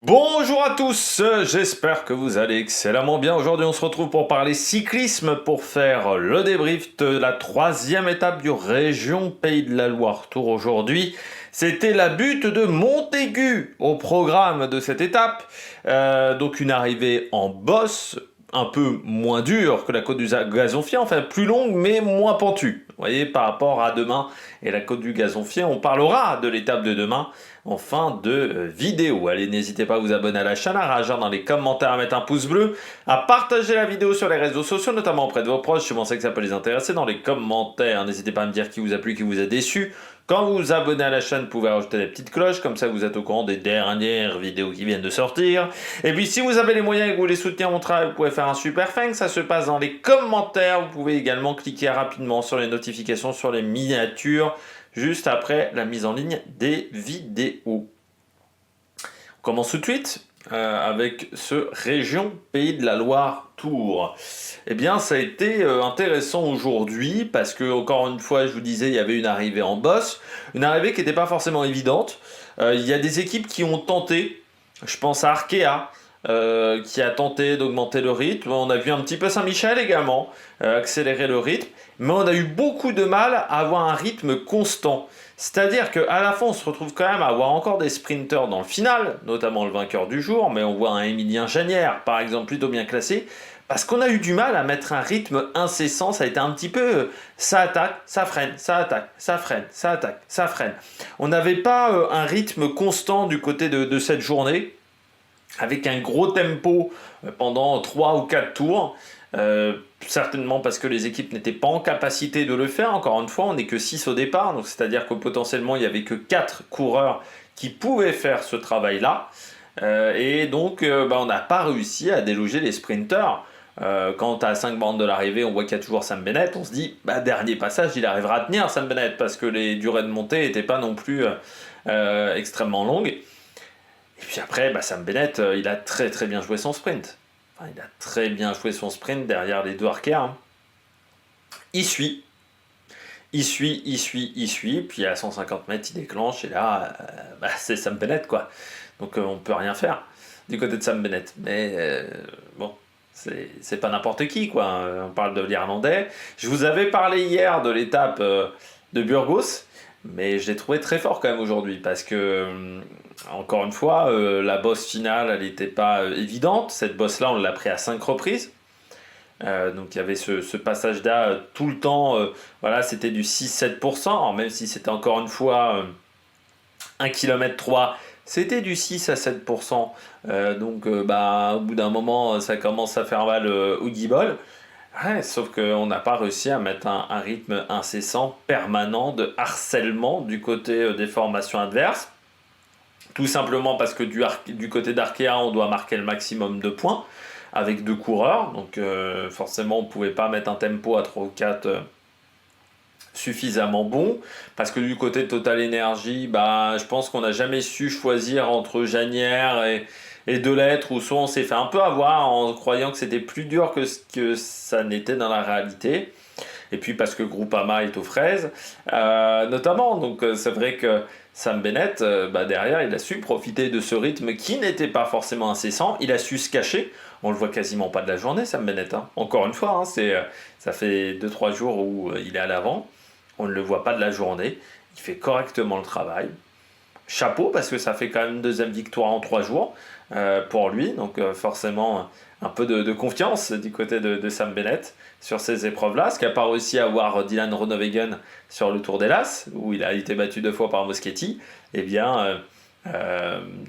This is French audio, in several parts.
Bonjour à tous, j'espère que vous allez excellemment bien. Aujourd'hui on se retrouve pour parler cyclisme, pour faire le débrief de la troisième étape du Région Pays de la Loire Tour aujourd'hui. C'était la butte de Montaigu au programme de cette étape. Donc une arrivée en bosse, un peu moins dure que la côte du Gazonfier, enfin plus longue mais moins pentue. Vous voyez, par rapport à demain et la côte du Gazonfier, on parlera de l'étape de demain en fin de vidéo. Allez, n'hésitez pas à vous abonner à la chaîne, à réagir dans les commentaires, à mettre un pouce bleu, à partager la vidéo sur les réseaux sociaux, notamment auprès de vos proches, si vous pensez que ça peut les intéresser. Dans les commentaires, n'hésitez pas à me dire qui vous a plu, qui vous a déçu. Quand vous vous abonnez à la chaîne, vous pouvez rajouter la petite cloche, comme ça vous êtes au courant des dernières vidéos qui viennent de sortir. Et puis si vous avez les moyens et que vous voulez soutenir mon travail, vous pouvez faire un super thanks, ça se passe dans les commentaires. Vous pouvez également cliquer rapidement sur les notifications, sur les miniatures, juste après la mise en ligne des vidéos. On commence tout de suite avec ce Région Pays de la Loire Tour. Eh bien, ça a été intéressant aujourd'hui parce que, encore une fois, je vous disais, il y avait une arrivée en bosse, une arrivée qui n'était pas forcément évidente. Il y a des équipes qui ont tenté, je pense à Arkea, qui a tenté d'augmenter le rythme. On a vu un petit peu Saint-Michel également accélérer le rythme, mais on a eu beaucoup de mal à avoir un rythme constant. C'est-à-dire qu'à la fin, on se retrouve quand même à avoir encore des sprinters dans le final, notamment le vainqueur du jour, mais on voit un Émilien Janière, par exemple, plutôt bien classé, parce qu'on a eu du mal à mettre un rythme incessant. Ça a été un petit peu ça attaque, ça freine, ça attaque, ça freine, ça attaque, ça freine. On n'avait pas un rythme constant du côté de cette journée, avec un gros tempo pendant 3 ou 4 tours. Certainement parce que les équipes n'étaient pas en capacité de le faire. Encore une fois, on n'est que 6 au départ, donc c'est-à-dire que potentiellement il n'y avait que 4 coureurs qui pouvaient faire ce travail-là. Et donc on n'a pas réussi à déloger les sprinters. Quand à 5 bandes de l'arrivée, on voit qu'il y a toujours Sam Bennett, on se dit, dernier passage, il arrivera à tenir Sam Bennett, parce que les durées de montée n'étaient pas non plus extrêmement longues. Et puis après, Sam Bennett, il a très très bien joué son sprint. Enfin, il a très bien joué son sprint derrière les deux arquères. Il suit, il suit, puis à 150 mètres, il déclenche, et là, c'est Sam Bennett, quoi. Donc on peut rien faire du côté de Sam Bennett. Mais bon, c'est pas n'importe qui, quoi. On parle de l'Irlandais. Je vous avais parlé hier de l'étape de Burgos, mais je l'ai trouvé très fort quand même aujourd'hui, parce que, encore une fois, la bosse finale, elle n'était pas évidente. Cette bosse-là, on l'a pris à 5 reprises. Donc il y avait ce passage là tout le temps, voilà, c'était du 6-7%, même si c'était encore une fois 1 km 3, c'était du 6 à 7%. Donc au bout d'un moment, ça commence à faire mal au guibol. Ouais, sauf qu'on n'a pas réussi à mettre un rythme incessant, permanent de harcèlement du côté des formations adverses. Tout simplement parce que du côté d'Arkea, on doit marquer le maximum de points avec 2 coureurs. Donc forcément, on ne pouvait pas mettre un tempo à 3 ou 4 suffisamment bon. Parce que du côté de Total Energy, je pense qu'on n'a jamais su choisir entre Janière et Delettre, ou soit on s'est fait un peu avoir en croyant que c'était plus dur que ce que ça n'était dans la réalité. Et puis parce que Groupama est aux fraises, notamment. Donc c'est vrai que Sam Bennett, derrière, il a su profiter de ce rythme qui n'était pas forcément incessant. Il a su se cacher. On le voit quasiment pas de la journée, Sam Bennett. Encore une fois, ça fait 2-3 jours où il est à l'avant. On ne le voit pas de la journée. Il fait correctement le travail. Chapeau, parce que ça fait quand même une deuxième victoire en 3 jours pour lui. Donc forcément, un peu de confiance du côté de Sam Bennett sur ces épreuves-là. Ce qui n'a pas réussi à avoir Dylan Groenewegen sur le Tour d'Hélas, où il a été battu 2 fois par Moschetti. Eh bien,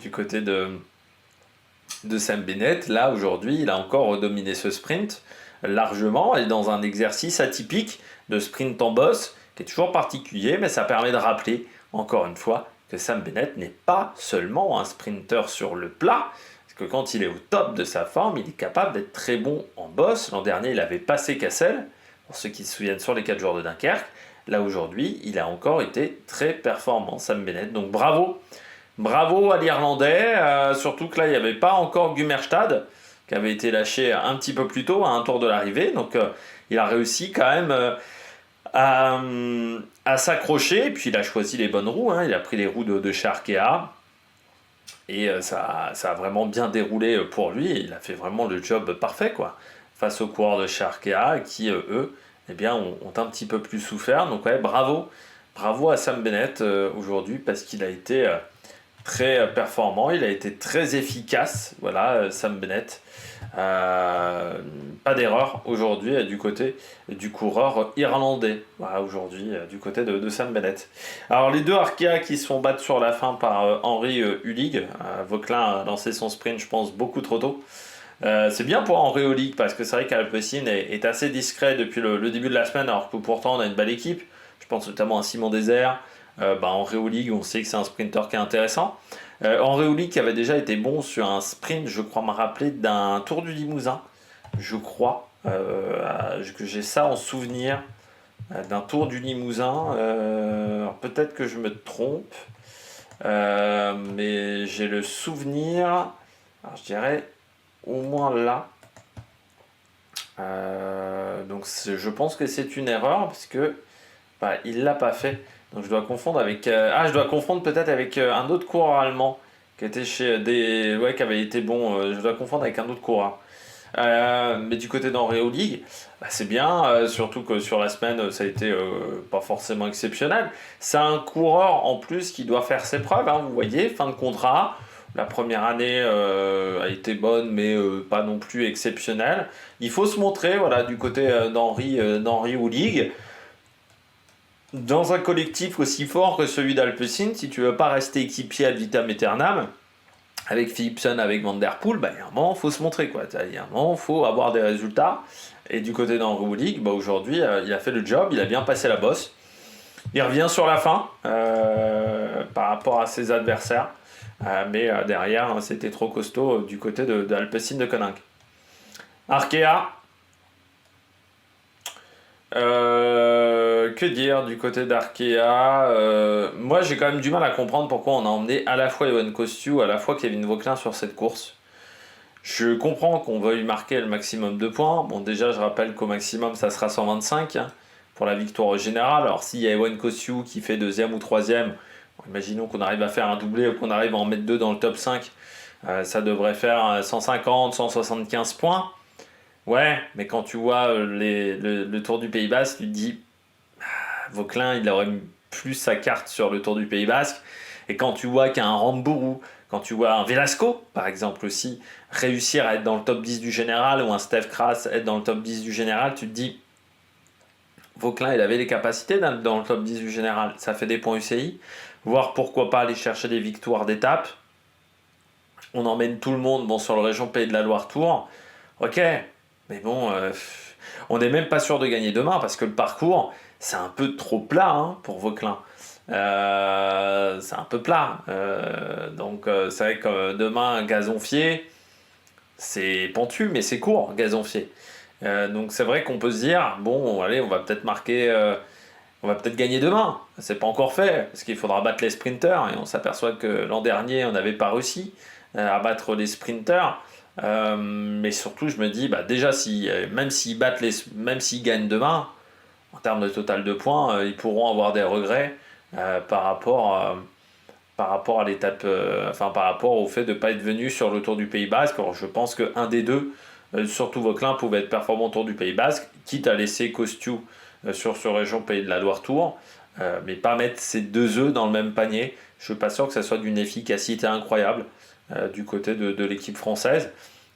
du côté de Sam Bennett, là aujourd'hui, il a encore dominé ce sprint largement, et dans un exercice atypique de sprint en bosse, qui est toujours particulier, mais ça permet de rappeler, encore une fois, que Sam Bennett n'est pas seulement un sprinter sur le plat, parce que quand il est au top de sa forme, il est capable d'être très bon en bosse. L'an dernier, il avait passé Cassel, pour ceux qui se souviennent, sur les 4 jours de Dunkerque. Là, aujourd'hui, il a encore été très performant, Sam Bennett. Donc bravo, bravo à l'Irlandais, surtout que là, il n'y avait pas encore Gumerstad, qui avait été lâché un petit peu plus tôt, à un tour de l'arrivée. Donc il a réussi quand même à s'accrocher, et puis il a choisi les bonnes roues, il a pris les roues de chez Arkea, Et ça a vraiment bien déroulé pour lui. Il a fait vraiment le job parfait, quoi. Face aux coureurs de chez Arkea qui, eux, eh bien, ont un petit peu plus souffert. Donc, ouais, bravo. Bravo à Sam Bennett aujourd'hui parce qu'il a été très performant, il a été très efficace. Voilà, Sam Bennett. Pas d'erreur aujourd'hui du côté du coureur irlandais. Voilà, aujourd'hui du côté de Sam Bennett. Alors les deux Arkea qui se font battre sur la fin par Henry Ulig. Vauquelin a lancé son sprint, je pense, beaucoup trop tôt. C'est bien pour Henry Ulig parce que c'est vrai qu'Alpecin est assez discret depuis le début de la semaine, alors que pourtant on a une belle équipe. Je pense notamment à Simon Désert. Henry Ulig, on sait que c'est un sprinter qui est intéressant. Henry Ulig qui avait déjà été bon sur un sprint, je crois me rappeler, d'un Tour du Limousin. Je crois que j'ai ça en souvenir d'un Tour du Limousin. Alors peut-être que je me trompe, mais j'ai le souvenir, alors je dirais au moins là. Donc je pense que c'est une erreur parce que il l'a pas fait. Donc je dois confondre avec je dois confondre peut-être avec un autre coureur allemand qui était qui avait été bon. Je dois confondre avec un autre coureur. Mais du côté d'Henry Ulig, c'est bien, surtout que sur la semaine, ça a été pas forcément exceptionnel. C'est un coureur en plus qui doit faire ses preuves, hein, vous voyez, fin de contrat. La première année a été bonne, mais pas non plus exceptionnelle. Il faut se montrer, voilà, du côté d'Henry Ulig. Dans un collectif aussi fort que celui d'Alpecin, si tu veux pas rester équipier ad vitam aeternam, avec Philipsen, avec Van Der Poel, il y a un moment, il faut se montrer, quoi. Il y a un moment, il faut avoir des résultats. Et du côté d'Henry Ulig, aujourd'hui, il a fait le job, il a bien passé la bosse. Il revient sur la fin par rapport à ses adversaires. Mais derrière, c'était trop costaud du côté d'Alpecin de Koninck. Arkea. Que dire du côté d'Arkea. Moi, j'ai quand même du mal à comprendre pourquoi on a emmené à la fois Ewan Kostiou, à la fois Kevin Vauquelin sur cette course. Je comprends qu'on veuille marquer le maximum de points. Bon, déjà, je rappelle qu'au maximum, ça sera 125 pour la victoire générale. Alors, s'il y a Ewan Kostiou qui fait deuxième ou troisième, imaginons qu'on arrive à faire un doublé ou qu'on arrive à en mettre deux dans le top 5, ça devrait faire 150, 175 points. Ouais, mais quand tu vois le Tour du Pays Basque, tu te dis, Vauquelin, il aurait mis plus sa carte sur le Tour du Pays Basque. Et quand tu vois qu'un Rambourou, quand tu vois un Velasco, par exemple aussi, réussir à être dans le top 10 du général, ou un Steve Kras être dans le top 10 du général, tu te dis, Vauquelin, il avait les capacités d'être dans le top 10 du général. Ça fait des points UCI. Voire pourquoi pas aller chercher des victoires d'étape. On emmène tout le monde sur le région Pays de la Loire Tour. Ok, mais bon, on n'est même pas sûr de gagner demain parce que le parcours, c'est un peu trop plat pour Vauquelin. C'est un peu plat. Donc c'est vrai que demain, Gazonfier, c'est pentu, mais c'est court, Gazonfier. Donc c'est vrai qu'on peut se dire, bon, allez, on va peut-être marquer, on va peut-être gagner demain. C'est pas encore fait, parce qu'il faudra battre les sprinters. Et on s'aperçoit que l'an dernier, on n'avait pas réussi à battre les sprinters. Mais surtout, je me dis, déjà, même même s'ils gagnent demain, en termes de total de points, ils pourront avoir des regrets par rapport à l'étape, par rapport au fait de ne pas être venu sur le Tour du Pays Basque. Alors, je pense qu'un des deux, surtout Vauquelin, pouvait être performant au Tour du Pays Basque, quitte à laisser Kostiou sur ce région Pays de la Loire Tour, mais pas mettre ces deux œufs dans le même panier. Je suis pas sûr que ça soit d'une efficacité incroyable du côté de l'équipe française.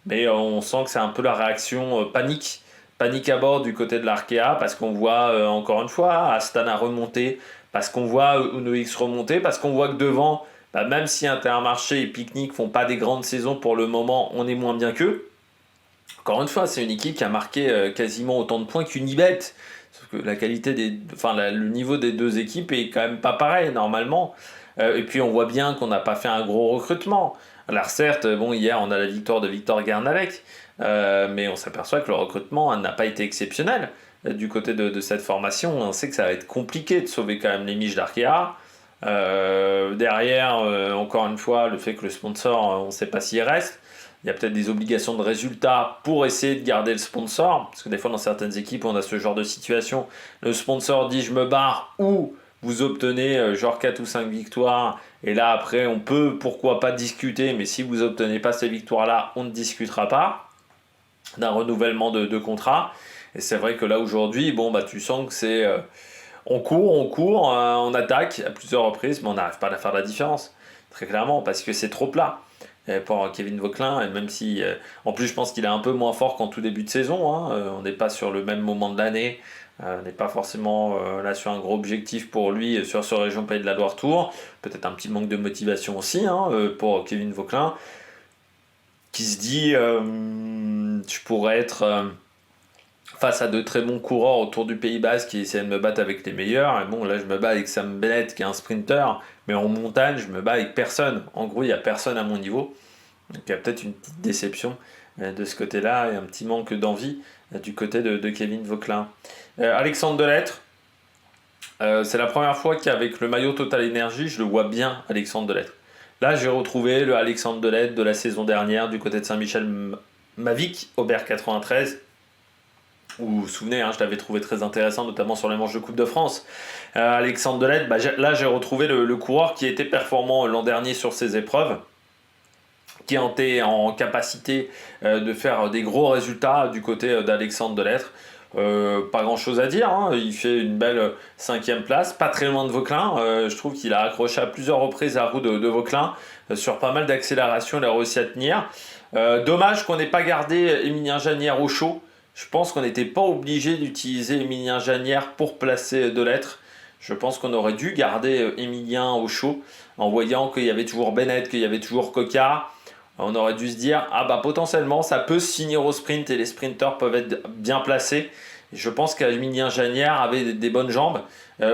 Mais on sent que c'est un peu la réaction panique à bord du côté de l'Arkea, parce qu'on voit encore une fois Astana remonter, parce qu'on voit Uno X remonter, parce qu'on voit que devant, même si Intermarché et Picnic font pas des grandes saisons pour le moment, on est moins bien qu'eux. Encore une fois, c'est une équipe qui a marqué quasiment autant de points qu'Unibet. Sauf que la qualité le niveau des deux équipes est quand même pas pareil normalement. Et puis on voit bien qu'on n'a pas fait un gros recrutement. Alors certes, hier on a la victoire de Victor Guernalec, mais on s'aperçoit que le recrutement n'a pas été exceptionnel du côté de cette formation. On sait que ça va être compliqué de sauver quand même les miches d'Arkea. Derrière, encore une fois, le fait que le sponsor, on ne sait pas s'il reste. Il y a peut-être des obligations de résultats pour essayer de garder le sponsor, parce que des fois dans certaines équipes on a ce genre de situation. Le sponsor dit je me barre, ou vous obtenez genre 4 ou 5 victoires Et là, après, on peut, pourquoi pas discuter, mais si vous obtenez pas ces victoires-là, on ne discutera pas d'un renouvellement de contrat. Et c'est vrai que là, aujourd'hui, bon, bah, tu sens que c'est... on court, on attaque à plusieurs reprises, mais on n'arrive pas à faire la différence. Très clairement, parce que c'est trop plat. Et pour Kevin Vauquelin, et même si... en plus, je pense qu'il est un peu moins fort qu'en tout début de saison. Hein, on n'est pas sur le même moment de l'année. On n'est pas forcément là sur un gros objectif pour lui sur ce région Pays de la Loire Tour. Peut-être un petit manque de motivation aussi hein, pour Kevin Vauquelin, qui se dit je pourrais être face à de très bons coureurs autour du Pays Basque qui essaient de me battre avec les meilleurs. Et bon, là, je me bats avec Sam Bennett qui est un sprinter, mais en montagne, je me bats avec personne. En gros, il n'y a personne à mon niveau. Donc, il y a peut-être une petite déception de ce côté-là et un petit manque d'envie du côté de Kevin Vauquelin. Alexandre Delettre, c'est la première fois qu'avec le maillot Total Energy, je le vois bien, Alexandre Delettre. Là, j'ai retrouvé le Alexandre Delettre de la saison dernière du côté de Saint-Michel-Mavic, Aubert 93. Où, vous vous souvenez, hein, je l'avais trouvé très intéressant, notamment sur les manches de Coupe de France. Alexandre Delettre, là j'ai retrouvé le coureur qui était performant l'an dernier sur ses épreuves, qui était en capacité de faire des gros résultats du côté d'Alexandre Delettre. Pas grand chose à dire, hein. Il fait une belle 5e place, pas très loin de Vauquelin. Je trouve qu'il a accroché à plusieurs reprises la roue de Vauquelin. Sur pas mal d'accélération, il a réussi à tenir. Dommage qu'on n'ait pas gardé Émilien Janière au chaud. Je pense qu'on n'était pas obligé d'utiliser Émilien Janière pour placer Delettre. Je pense qu'on aurait dû garder Émilien au chaud en voyant qu'il y avait toujours Bennett, qu'il y avait toujours Coquard. On aurait dû se dire, ah bah potentiellement ça peut se finir au sprint et les sprinteurs peuvent être bien placés. Et je pense qu'Émilien Janière avait des bonnes jambes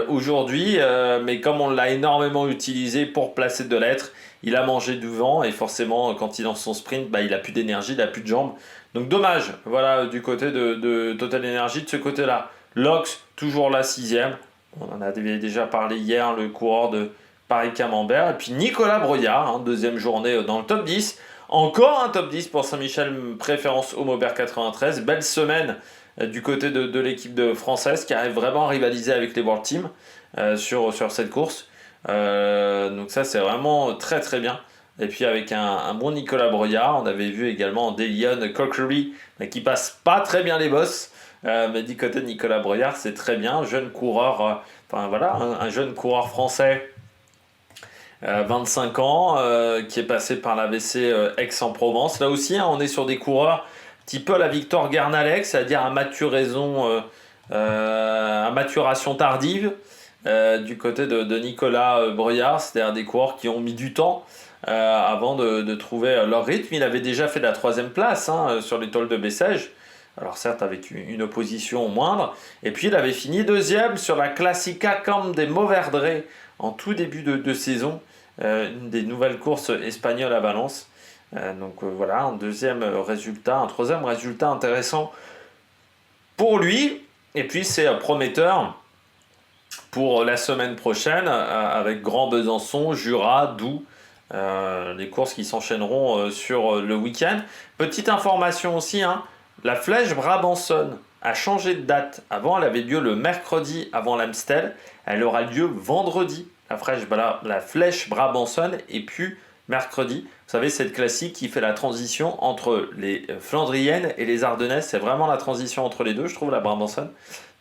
aujourd'hui, mais comme on l'a énormément utilisé pour placer Delettre, il a mangé du vent et forcément quand il lance son sprint, bah, il a plus d'énergie, il a plus de jambes. Donc dommage, voilà, du côté de Total Energy, de ce côté-là. Lox, toujours la 6e. On en avait déjà parlé hier, le coureur de Paris-Camembert. Et puis Nicolas Broyard, hein, deuxième journée dans le top 10. Encore un top 10 pour Saint-Michel, préférence au Maubert 93. Belle semaine du côté de l'équipe française qui arrive vraiment à rivaliser avec les World Teams sur cette course. Donc ça, c'est vraiment très bien. Et puis avec un bon Nicolas Broyard, on avait vu également Delion Cockery qui passe pas très bien les bosses, mais du côté de Nicolas Broyard c'est très bien, jeune coureur, un jeune coureur français, 25 ans, qui est passé par l'AVC Aix-en-Provence. Là aussi, hein, on est sur des coureurs un petit peu à la Victor Gernalec, c'est-à-dire à maturation tardive. Du côté de Nicolas Broyard, c'est-à-dire des coureurs qui ont mis du temps avant de trouver leur rythme. Il avait déjà fait la 3e place hein, sur l'étoile de Bessèges, alors certes avec une opposition moindre, et puis il avait fini 2e sur la Classica Camp des Mauverdré en tout début de saison, une des nouvelles courses espagnoles à Valence. Voilà, un 2e résultat, un 3e résultat intéressant pour lui, et puis c'est prometteur pour la semaine prochaine avec Grand Besançon, Jura, Doubs, les courses qui s'enchaîneront sur le week-end. Petite information aussi, hein, la Flèche Brabançonne a changé de date. Avant, elle avait lieu le mercredi avant l'Amstel. Elle aura lieu vendredi, la Flèche Brabançonne, et puis mercredi. Vous savez, cette classique qui fait la transition entre les Flandriennes et les Ardennaises. C'est vraiment la transition entre les deux, je trouve, la Brabançonne.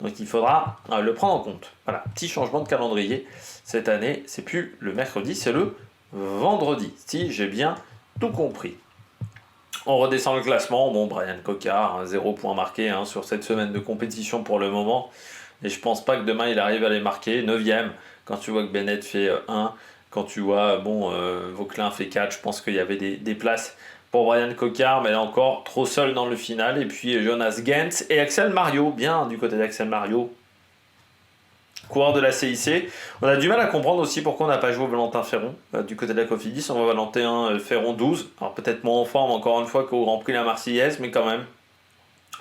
Donc il faudra le prendre en compte. Voilà, petit changement de calendrier. Cette année, c'est plus le mercredi, c'est le vendredi, si j'ai bien tout compris. On redescend le classement. Bon, Brian Coquard, 0 point marqué hein, sur cette semaine de compétition pour le moment. Et je pense pas que demain il arrive à les marquer. 9e, quand tu vois que Bennett fait 1, quand tu vois, Vauquelin fait 4, je pense qu'il y avait des places pour Brian Coquard, mais là encore, trop seul dans le final. Et puis Jonas Gens et Axel Mario, bien du côté d'Axel Mario, coureur de la CIC. On a du mal à comprendre aussi pourquoi on n'a pas joué Valentin Ferron du côté de la Cofidis. On voit Valentin Ferron 12, alors peut-être moins en forme encore une fois qu'au Grand Prix La Marseillaise, mais quand même,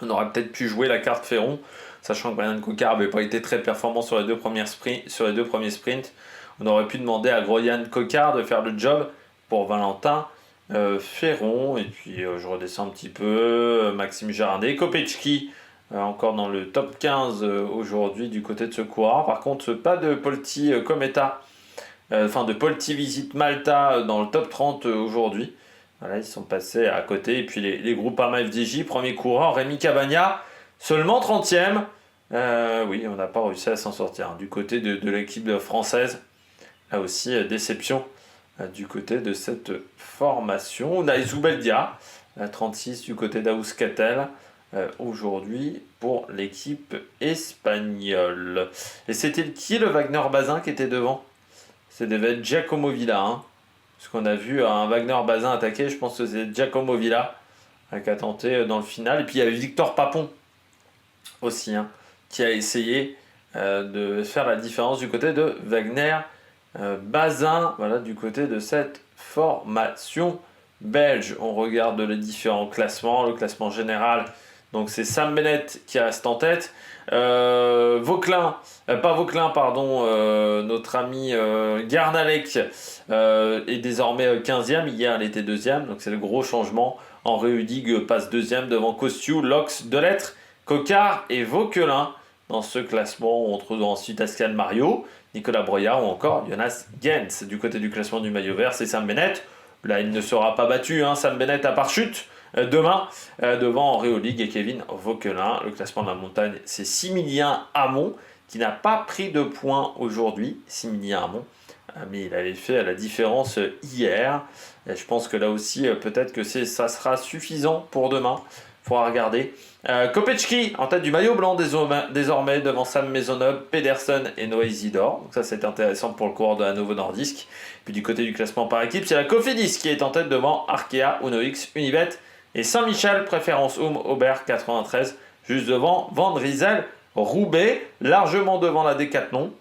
on aurait peut-être pu jouer la carte Ferron, sachant que Brian Coquard n'avait pas été très performant sur les deux premiers sprints. On aurait pu demander à Groyan Coquard de faire le job pour Valentin Ferron. Et puis je redescends un petit peu, Maxime Jardet, Kopechki, encore dans le top 15 aujourd'hui du côté de ce coureur. Par contre, pas de Polti Cometa de Polti Visit Malta dans le top 30 aujourd'hui. Voilà, ils sont passés à côté. Et puis les Groupama FDJ, premier coureur, Rémi Cavagna, seulement 30e. Oui, on n'a pas réussi à s'en sortir. Du côté de l'équipe française, là aussi, déception du côté de cette formation. On a Zubeldia, 36 du côté d'Auscatel. Aujourd'hui pour l'équipe espagnole. Et c'était qui le Wagner Bazin qui était devant? C'est devait être Giacomo Villa. Hein. Parce qu'on a vu un Wagner Bazin attaquer, je pense que c'est Giacomo Villa qui a tenté dans le final. Et puis il y avait Victor Papon aussi, hein, qui a essayé de faire la différence du côté de Wagner Bazin. Voilà, du côté de cette formation belge. On regarde les différents classements. Le classement général. Donc c'est Sam Bennett qui reste en tête. Notre ami Garnalec est désormais 15e. Hier, elle était 2e. Donc c'est le gros changement. Henri Hudig passe 2e devant Costiou, Lox, Delettre, Cocard et Vauquelin. Dans ce classement, on retrouve ensuite Ascan Mario, Nicolas Broyard ou encore Jonas Gens. Du côté du classement du maillot vert, c'est Sam Bennett. Là, il ne sera pas battu. Hein, Sam Bennett à part chute. Demain, devant Henri Hudig et Kevin Vauquelin. Le classement de la montagne, c'est Similien Hamon, qui n'a pas pris de points aujourd'hui. Similien Hamon, mais il avait fait la différence hier. Et je pense que là aussi, peut-être que ça sera suffisant pour demain. Il faudra regarder. Kopechki en tête du maillot blanc désormais devant Sam Maisonneuve, Pedersen et Noé Isidore. Donc ça c'est intéressant pour le coureur de la Novo Nordisk. Puis du côté du classement par équipe, c'est la Cofidis qui est en tête devant Arkea, UnoX, Unibet et Saint-Michel, préférence Aubert 93, juste devant Van Rysel, Roubaix, largement devant la Decathlon,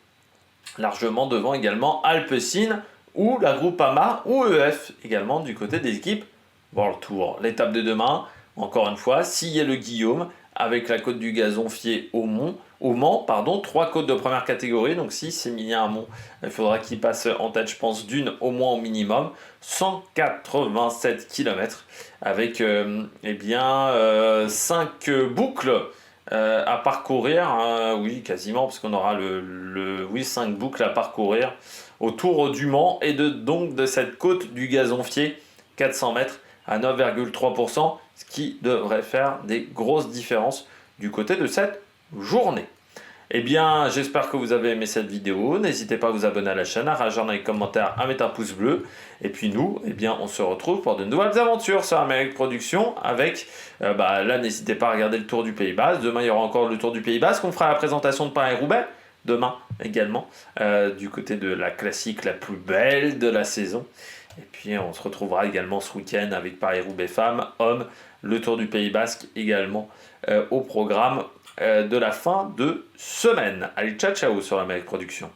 largement devant également Alpecin ou la Groupama ou EF également du côté des équipes World Tour. L'étape de demain, encore une fois, Sillé-le-Guillaume avec la côte du Gazonfier au Mans, 3 côtes de première catégorie, donc si c'est Emilien Hamon, il faudra qu'il passe en tête, je pense, d'une au moins au minimum, 187 km avec 5 boucles à parcourir, oui quasiment, parce qu'on aura 5 boucles à parcourir autour du Mans et donc de cette côte du Gazonfier, 400 mètres à 9,3%, ce qui devrait faire des grosses différences du côté de cette journée. Eh bien, j'espère que vous avez aimé cette vidéo. N'hésitez pas à vous abonner à la chaîne, à réagir dans les commentaires, à mettre un pouce bleu. Et puis nous, eh bien, on se retrouve pour de nouvelles aventures sur Amérique Production avec, là, n'hésitez pas à regarder le Tour du Pays Basque. Demain, il y aura encore le Tour du Pays Basque. On fera la présentation de Paris-Roubaix. Demain également, du côté de la classique la plus belle de la saison. Et puis on se retrouvera également ce week-end avec Paris-Roubaix femmes, hommes, le Tour du Pays Basque également au programme de la fin de semaine. Allez, ciao ciao sur Amérique Production.